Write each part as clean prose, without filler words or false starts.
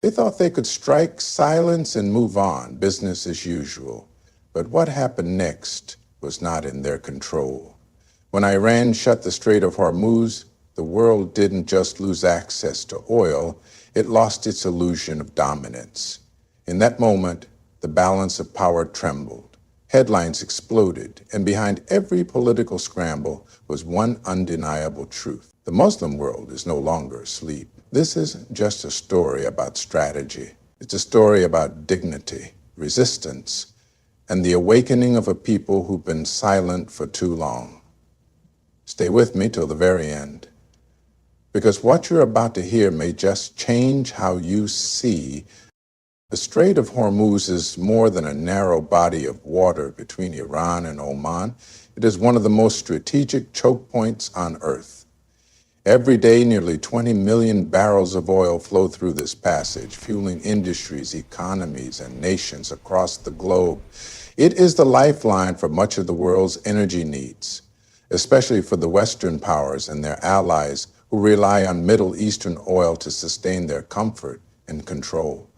They thought they could strike silence and move on, business as usual. But what happened next was not in their control. When Iran shut the Strait of Hormuz, the world didn't just lose access to oil, it lost its illusion of dominance. In that moment, the balance of power trembled. Headlines exploded, and behind every political scramble was one undeniable truth. The Muslim world is no longer asleep. This isn't just a story about strategy. It's a story about dignity, resistance, and the awakening of a people who've been silent for too long. Stay with me till the very end, because what you're about to hear may just change how you see. The Strait of Hormuz is more than a narrow body of water between Iran and Oman. It is one of the most strategic choke points on Earth. Every day, nearly 20 million barrels of oil flow through this passage, fueling industries, economies, and nations across the globe. It is the lifeline for much of the world's energy needs, especially for the Western powers and their allies who rely on Middle Eastern oil to sustain their comfort and control.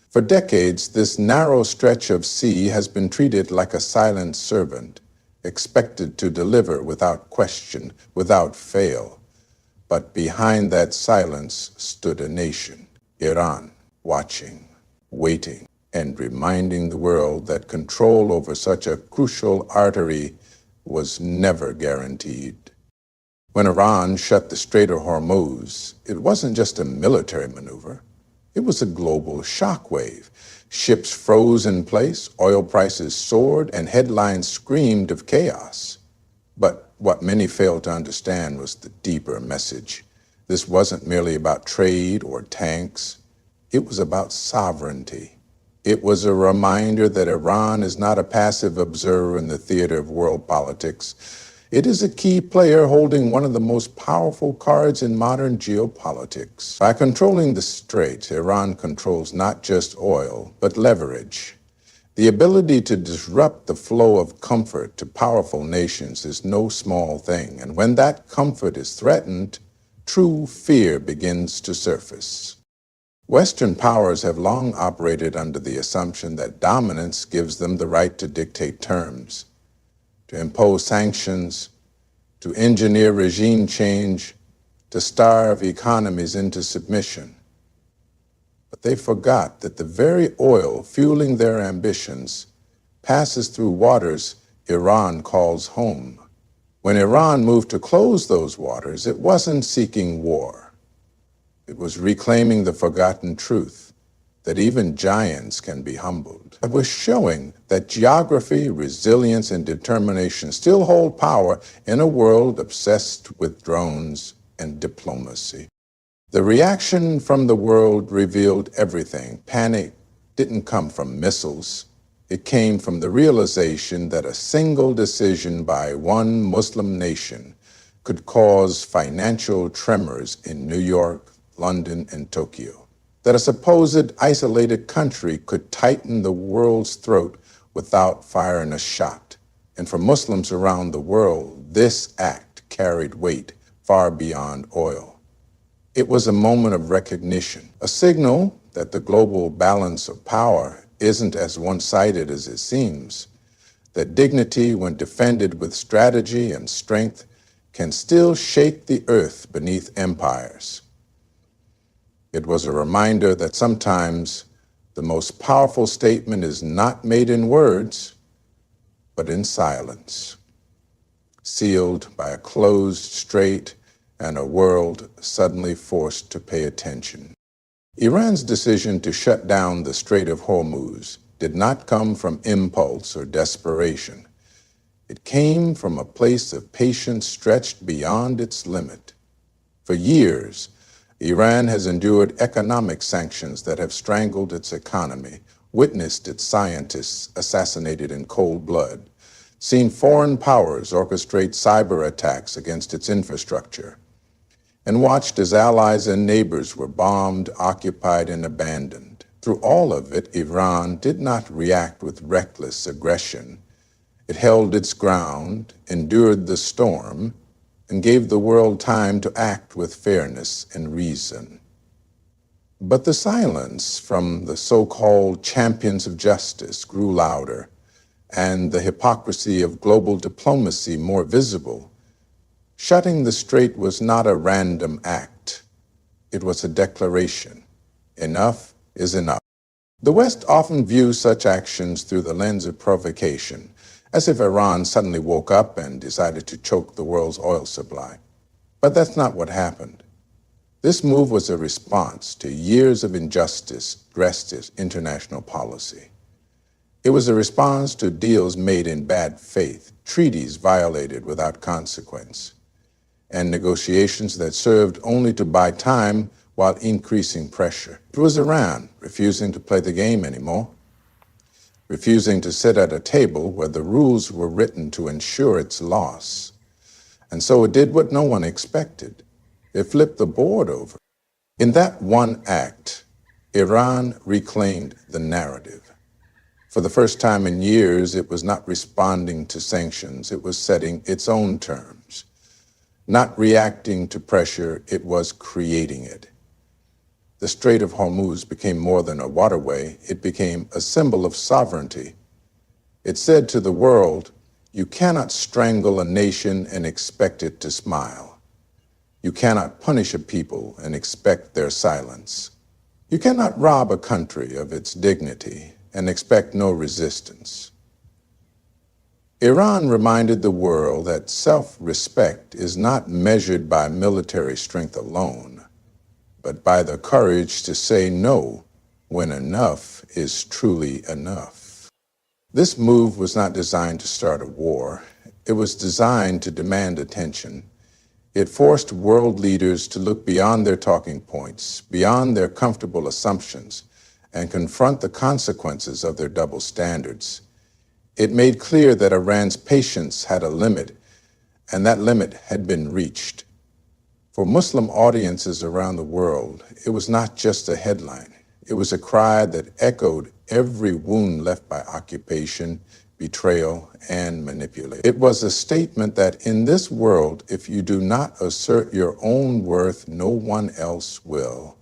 For decades, this narrow stretch of sea has been treated like a silent servant, expected to deliver without question, without fail. But behind that silence stood a nation, Iran, watching, waiting, and reminding the world that control over such a crucial artery was never guaranteed. When Iran shut the Strait of Hormuz, it wasn't just a military maneuver. It was a global shockwave. Ships froze in place, oil prices soared, and headlines screamed of chaos. But what many failed to understand was the deeper message. This wasn't merely about trade or tanks. It was about sovereignty. It was a reminder that Iran is not a passive observer in the theater of world politics. It is a key player holding one of the most powerful cards in modern geopolitics. By controlling the strait, Iran controls not just oil, but leverage. The ability to disrupt the flow of comfort to powerful nations is no small thing, and when that comfort is threatened, true fear begins to surface. Western powers have long operated under the assumption that dominance gives them the right to dictate terms, to impose sanctions, to engineer regime change, to starve economies into submission. But they forgot that the very oil fueling their ambitions passes through waters Iran calls home. When Iran moved to close those waters, it wasn't seeking war. It was reclaiming the forgotten truth that even giants can be humbled. It was showing that geography, resilience, and determination still hold power in a world obsessed with drones and diplomacy. The reaction from the world revealed everything. Panic didn't come from missiles. It came from the realization that a single decision by one Muslim nation could cause financial tremors in New York, London, and Tokyo. That a supposed isolated country could tighten the world's throat without firing a shot. And for Muslims around the world, this act carried weight far beyond oil. It was a moment of recognition, a signal that the global balance of power isn't as one-sided as it seems, that dignity, when defended with strategy and strength, can still shake the earth beneath empires. It was a reminder that sometimes the most powerful statement is not made in words, but in silence, sealed by a closed strait and a world suddenly forced to pay attention. Iran's decision to shut down the Strait of Hormuz did not come from impulse or desperation. It came from a place of patience stretched beyond its limit. For years, Iran has endured economic sanctions that have strangled its economy, witnessed its scientists assassinated in cold blood, seen foreign powers orchestrate cyber attacks against its infrastructure, and watched as allies and neighbors were bombed, occupied, and abandoned. Through all of it, Iran did not react with reckless aggression. It held its ground, endured the storm, and gave the world time to act with fairness and reason. But the silence from the so-called champions of justice grew louder, and the hypocrisy of global diplomacy more visible. Shutting the strait was not a random act. It was a declaration. Enough is enough. The West often views such actions through the lens of provocation, as if Iran suddenly woke up and decided to choke the world's oil supply. But that's not what happened. This move was a response to years of injustice dressed as international policy. It was a response to deals made in bad faith, treaties violated without consequence, and negotiations that served only to buy time while increasing pressure. It was Iran refusing to play the game anymore, refusing to sit at a table where the rules were written to ensure its loss. And so it did what no one expected. It flipped the board over. In that one act, Iran reclaimed the narrative. For the first time in years, it was not responding to sanctions, it was setting its own terms. Not reacting to pressure, it was creating it. The Strait of Hormuz became more than a waterway, it became a symbol of sovereignty. It said to the world, you cannot strangle a nation and expect it to smile. You cannot punish a people and expect their silence. You cannot rob a country of its dignity and expect no resistance. Iran reminded the world that self-respect is not measured by military strength alone, but by the courage to say no when enough is truly enough. This move was not designed to start a war. It was designed to demand attention. It forced world leaders to look beyond their talking points, beyond their comfortable assumptions, and confront the consequences of their double standards. It made clear that Iran's patience had a limit, and that limit had been reached. For Muslim audiences around the world, it was not just a headline. It was a cry that echoed every wound left by occupation, betrayal, and manipulation. It was a statement that in this world, if you do not assert your own worth, no one else will.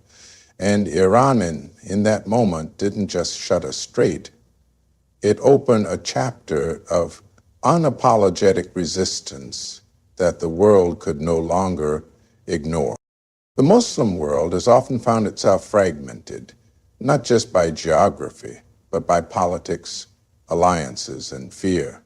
And Iran, in that moment, didn't just shut a strait. It opened a chapter of unapologetic resistance that the world could no longer ignore. The Muslim world has often found itself fragmented, not just by geography, but by politics, alliances, and fear.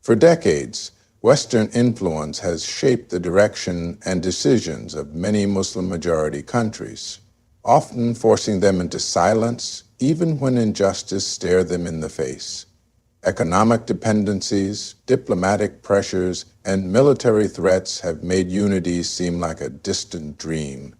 For decades, Western influence has shaped the direction and decisions of many Muslim-majority countries, often forcing them into silence, even when injustice stared them in the face. Economic dependencies, diplomatic pressures, and military threats have made unity seem like a distant dream,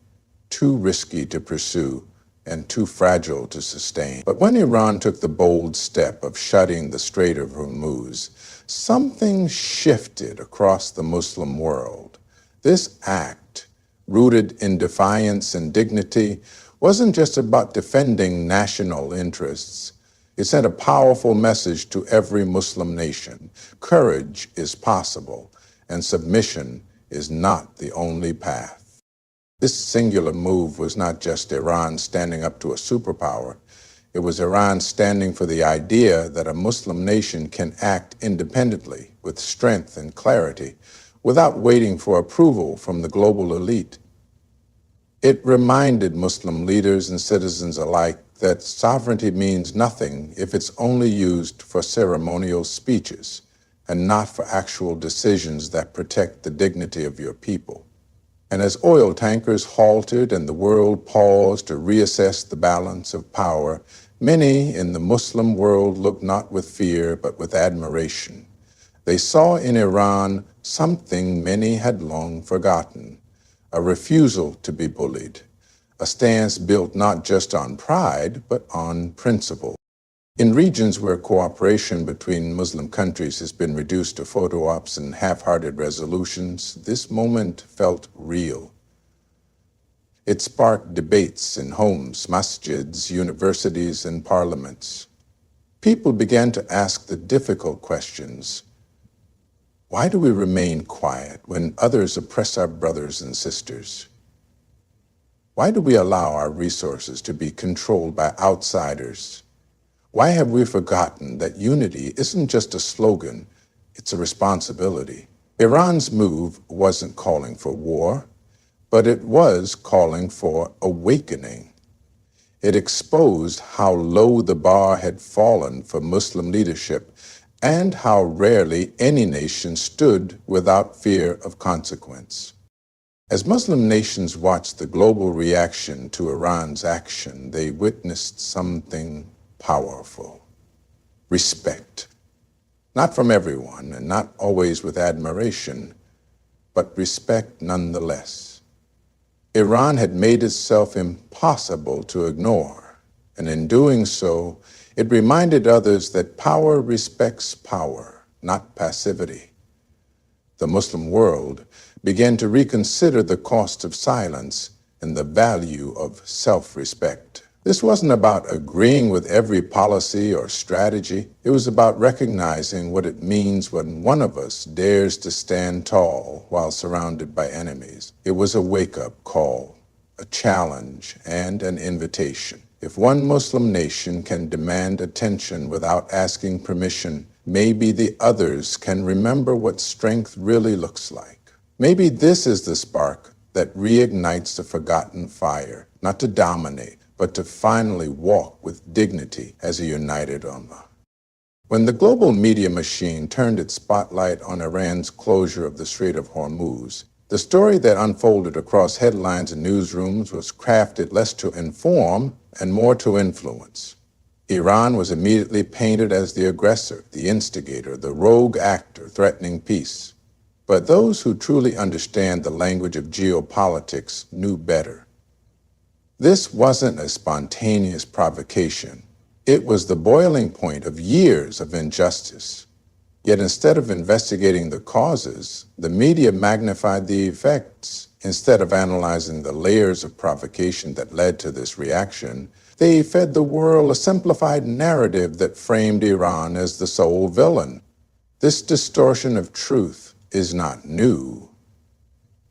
too risky to pursue and too fragile to sustain. But when Iran took the bold step of shutting the Strait of Hormuz, something shifted across the Muslim world. This act, rooted in defiance and dignity, wasn't just about defending national interests. It sent a powerful message to every Muslim nation. Courage is possible, and submission is not the only path. This singular move was not just Iran standing up to a superpower. It was Iran standing for the idea that a Muslim nation can act independently, with strength and clarity, without waiting for approval from the global elite. It reminded Muslim leaders and citizens alike that sovereignty means nothing if it's only used for ceremonial speeches and not for actual decisions that protect the dignity of your people. And as oil tankers halted and the world paused to reassess the balance of power, many in the Muslim world looked not with fear but with admiration. They saw in Iran something many had long forgotten: a refusal to be bullied, a stance built not just on pride, but on principle. In regions where cooperation between Muslim countries has been reduced to photo ops and half-hearted resolutions, this moment felt real. It sparked debates in homes, masjids, universities, and parliaments. People began to ask the difficult questions. Why do we remain quiet when others oppress our brothers and sisters? Why do we allow our resources to be controlled by outsiders? Why have we forgotten that unity isn't just a slogan, it's a responsibility? Iran's move wasn't calling for war, but it was calling for awakening. It exposed how low the bar had fallen for Muslim leadership and how rarely any nation stood without fear of consequence. As Muslim nations watched the global reaction to Iran's action, they witnessed something powerful: respect. Not from everyone and not always with admiration, but respect nonetheless. Iran had made itself impossible to ignore, and in doing so, it reminded others that power respects power, not passivity. The Muslim world began to reconsider the cost of silence and the value of self-respect. This wasn't about agreeing with every policy or strategy. It was about recognizing what it means when one of us dares to stand tall while surrounded by enemies. It was a wake-up call, a challenge, and an invitation. If one Muslim nation can demand attention without asking permission, maybe the others can remember what strength really looks like. Maybe this is the spark that reignites the forgotten fire, not to dominate, but to finally walk with dignity as a united Ummah. When the global media machine turned its spotlight on Iran's closure of the Strait of Hormuz, the story that unfolded across headlines and newsrooms was crafted less to inform and more to influence. Iran was immediately painted as the aggressor, the instigator, the rogue actor threatening peace. But those who truly understand the language of geopolitics knew better. This wasn't a spontaneous provocation. It was the boiling point of years of injustice. Yet instead of investigating the causes, the media magnified the effects. Instead of analyzing the layers of provocation that led to this reaction, they fed the world a simplified narrative that framed Iran as the sole villain. This distortion of truth is not new.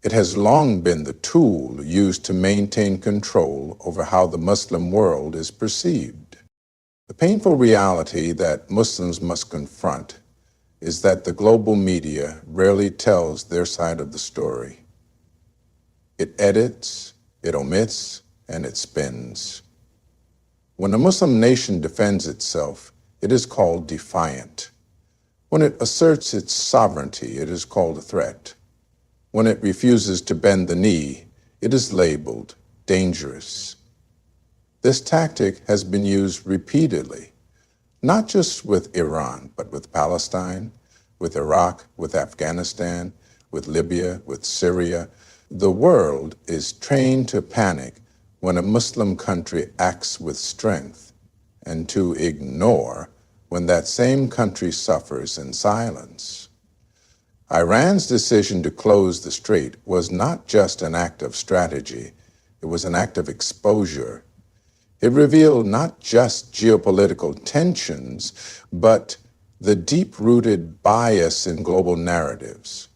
It has long been the tool used to maintain control over how the Muslim world is perceived. The painful reality that Muslims must confront is that the global media rarely tells their side of the story. It edits, it omits, and it spins. When a Muslim nation defends itself, it is called defiant. When it asserts its sovereignty, it is called a threat. When it refuses to bend the knee, it is labeled dangerous. This tactic has been used repeatedly, not just with Iran, but with Palestine, with Iraq, with Afghanistan, with Libya, with Syria. The world is trained to panic when a Muslim country acts with strength, and to ignore when that same country suffers in silence. Iran's decision to close the strait was not just an act of strategy, it was an act of exposure. It revealed not just geopolitical tensions, but the deep-rooted bias in global narratives.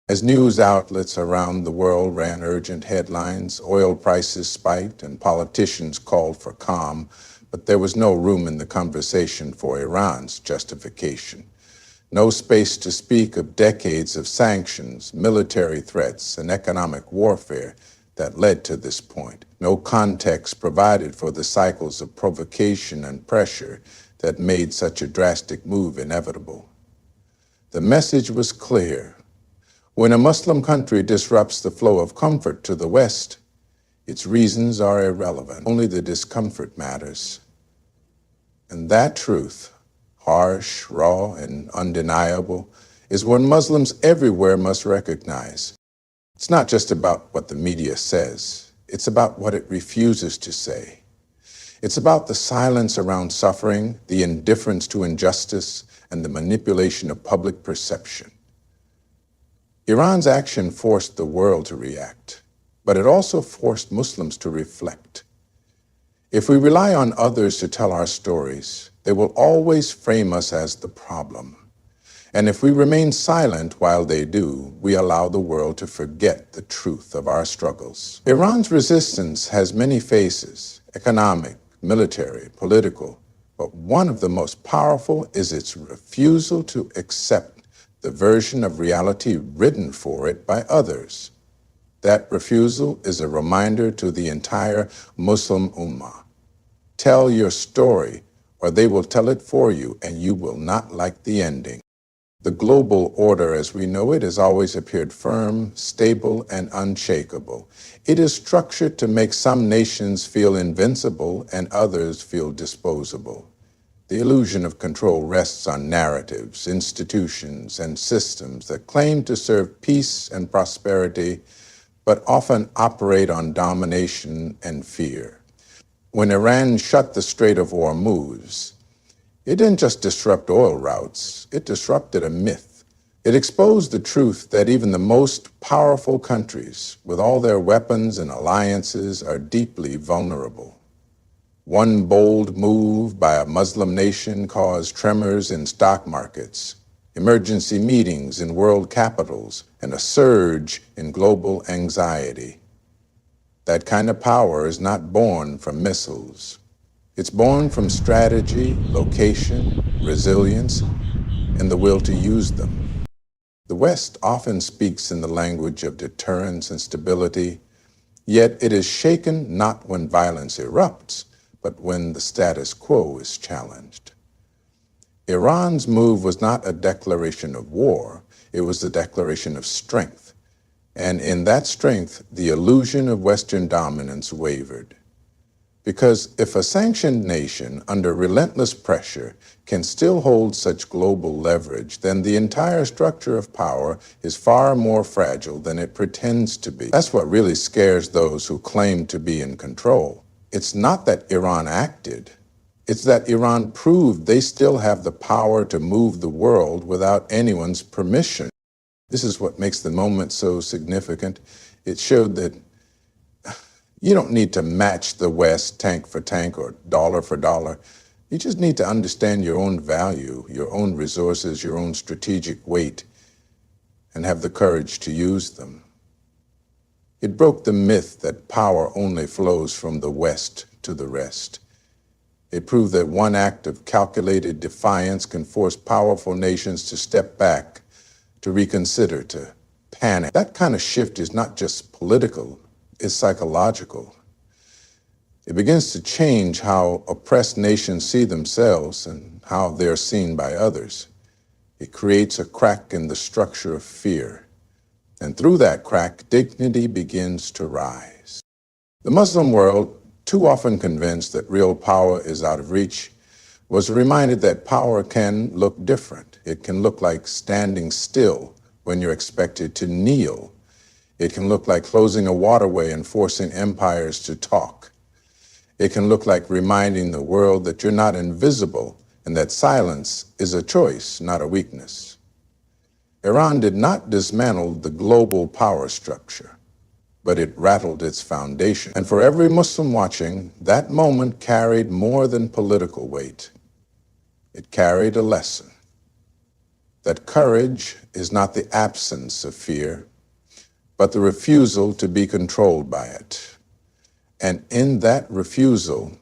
As news outlets around the world ran urgent headlines, oil prices spiked and politicians called for calm, but there was no room in the conversation for Iran's justification. No space to speak of decades of sanctions, military threats, and economic warfare that led to this point. No context provided for the cycles of provocation and pressure that made such a drastic move inevitable. The message was clear. When a Muslim country disrupts the flow of comfort to the West, its reasons are irrelevant. Only the discomfort matters. And that truth, harsh, raw, and undeniable, is what Muslims everywhere must recognize. It's not just about what the media says. It's about what it refuses to say. It's about the silence around suffering, the indifference to injustice, and the manipulation of public perception. Iran's action forced the world to react, but it also forced Muslims to reflect. If we rely on others to tell our stories, they will always frame us as the problem. And if we remain silent while they do, we allow the world to forget the truth of our struggles. Iran's resistance has many faces: economic, military, political, but one of the most powerful is its refusal to accept the version of reality written for it by others. That refusal is a reminder to the entire Muslim Ummah. Tell your story, or they will tell it for you, and you will not like the ending. The global order as we know it has always appeared firm, stable, and unshakable. It is structured to make some nations feel invincible and others feel disposable. The illusion of control rests on narratives, institutions, and systems that claim to serve peace and prosperity, but often operate on domination and fear. When Iran shut the Strait of Hormuz, it didn't just disrupt oil routes, it disrupted a myth. It exposed the truth that even the most powerful countries, with all their weapons and alliances, are deeply vulnerable. One bold move by a Muslim nation caused tremors in stock markets, emergency meetings in world capitals, and a surge in global anxiety. That kind of power is not born from missiles. It's born from strategy, location, resilience, and the will to use them. The West often speaks in the language of deterrence and stability, yet it is shaken not when violence erupts, but when the status quo is challenged. Iran's move was not a declaration of war, it was a declaration of strength. And in that strength, the illusion of Western dominance wavered. Because if a sanctioned nation under relentless pressure can still hold such global leverage, then the entire structure of power is far more fragile than it pretends to be. That's what really scares those who claim to be in control. It's not that Iran acted, it's that Iran proved they still have the power to move the world without anyone's permission. This is what makes the moment so significant. It showed that you don't need to match the West tank for tank or dollar for dollar. You just need to understand your own value, your own resources, your own strategic weight, and have the courage to use them. It broke the myth that power only flows from the West to the rest. It proved that one act of calculated defiance can force powerful nations to step back, to reconsider, to panic. That kind of shift is not just political, it's psychological. It begins to change how oppressed nations see themselves and how they're seen by others. It creates a crack in the structure of fear. And through that crack, dignity begins to rise. The Muslim world, too often convinced that real power is out of reach, was reminded that power can look different. It can look like standing still when you're expected to kneel. It can look like closing a waterway and forcing empires to talk. It can look like reminding the world that you're not invisible and that silence is a choice, not a weakness. Iran did not dismantle the global power structure, but it rattled its foundation. And for every Muslim watching, that moment carried more than political weight. It carried a lesson that courage is not the absence of fear, but the refusal to be controlled by it. And in that refusal,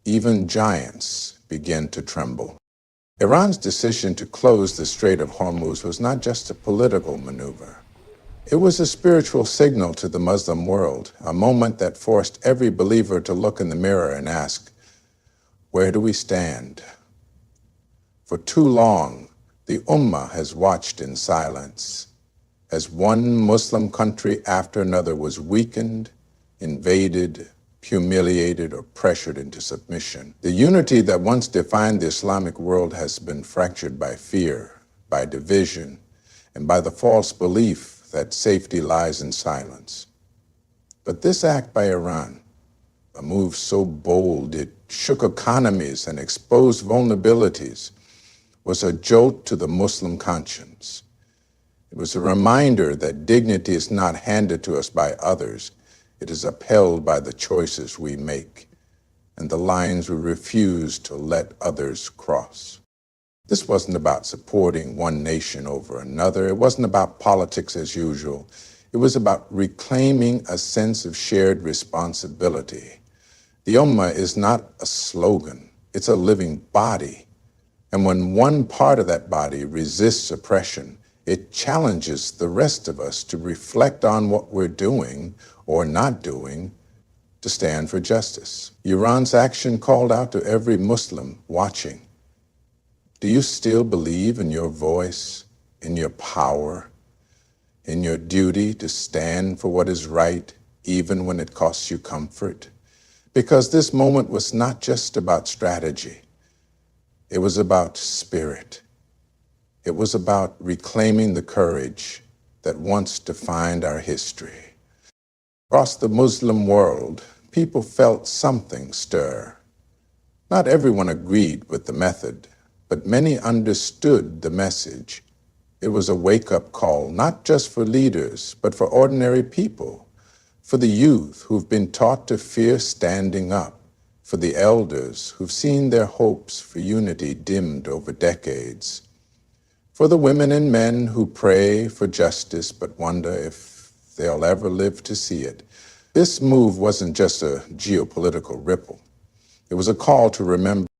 even giants begin to tremble. Iran's decision to close the Strait of Hormuz was not just a political maneuver. It was a spiritual signal to the Muslim world, a moment that forced every believer to look in the mirror and ask, where do we stand? For too long, the Ummah has watched in silence as one Muslim country after another was weakened, invaded, humiliated, or pressured into submission. The unity that once defined the Islamic world has been fractured by fear, by division, and by the false belief that safety lies in silence. But this act by Iran, a move so bold it shook economies and exposed vulnerabilities, was a jolt to the Muslim conscience. It was a reminder that dignity is not handed to us by others. It is upheld by the choices we make and the lines we refuse to let others cross. This wasn't about supporting one nation over another. It wasn't about politics as usual. It was about reclaiming a sense of shared responsibility. The Ummah is not a slogan. It's a living body. And when one part of that body resists oppression, it challenges the rest of us to reflect on what we're doing or not doing to stand for justice. Iran's action called out to every Muslim watching. Do you still believe in your voice, in your power, in your duty to stand for what is right, even when it costs you comfort? Because this moment was not just about strategy. It was about spirit. It was about reclaiming the courage that once defined our history. Across the Muslim world, people felt something stir. Not everyone agreed with the method, but many understood the message. It was a wake-up call, not just for leaders, but for ordinary people, for the youth who've been taught to fear standing up, for the elders who've seen their hopes for unity dimmed over decades, for the women and men who pray for justice but wonder if they'll ever live to see it. This move wasn't just a geopolitical ripple. It was a call to remember